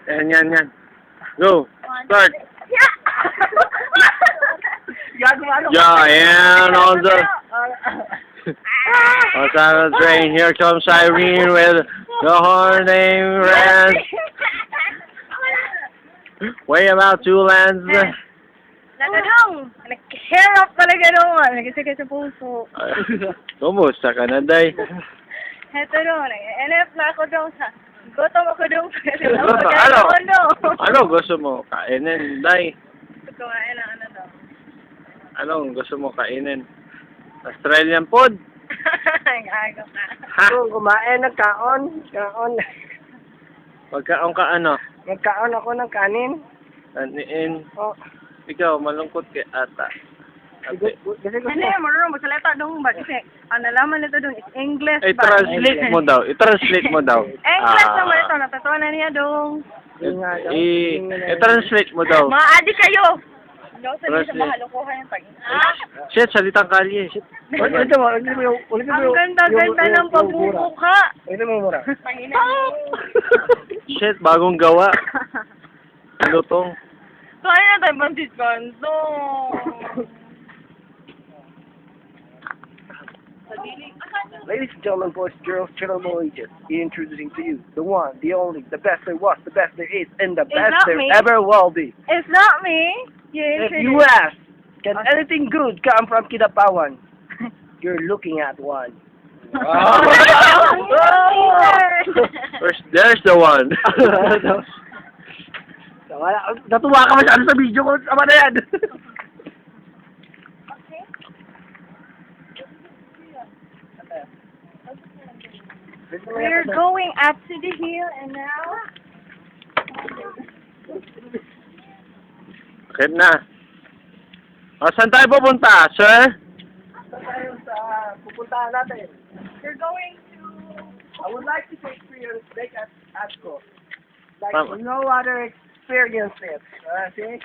Yan. Go. Start. Yeah, and on the outside of the train, here comes Irene with the horn named Red. Way about 2 lands. Nakadong! Nag-hair up talaga doon. Nag-isakit sa puso. Kumusta ka na, Day? Heto doon. NF na ako doon sa... Gutom ako doon. Ano gusto mo kainin, Day? Gusto kumain ng ano daw. Anong gusto mo kainin? Australian food? Ang agaw ka. Ha? Kumain ng kaon. Pagkaon ka ano? Magkaon ako ng kanin. Aniin. Oh. Ikaw, malungkot ka ata. Kasi gusto. Hindi, marunong mo salita doon ba? Kasi ang nalaman nito doon is English ba? I-translate mo daw. I-translate mo daw. English naman ito. Natatawa na niya doon. I-translate mo daw. Mga adik kayo! Hindi ako sabihin sa Translate. mahalukuhan yung pag... Shit, salitang kalye. Shit. Ulitin mo yung... Ang ganda-ganda ng pagmumukha. Ulitin mo mura. Shit, bagong gawa. Lutong. Kaya na tayo bandit kanto. Ladies and gentlemen, boys and girls, children, ages, introducing to you the one, the only, the best there was, the best there is, and the best not there me. ever will be. It's not me. You If introduced- you ask, can anything good come from Kidapawan? You're looking at one. There's the one. Natuwa ka masyado sa video ko. Tama na yan. We're going up to the hill and now... Bakit na? O, saan tayo pupunta, sir? Tayo sa pupuntahan natin. We're going to... I would like to experience Lake Asco. Like Tama. no other experience it. See?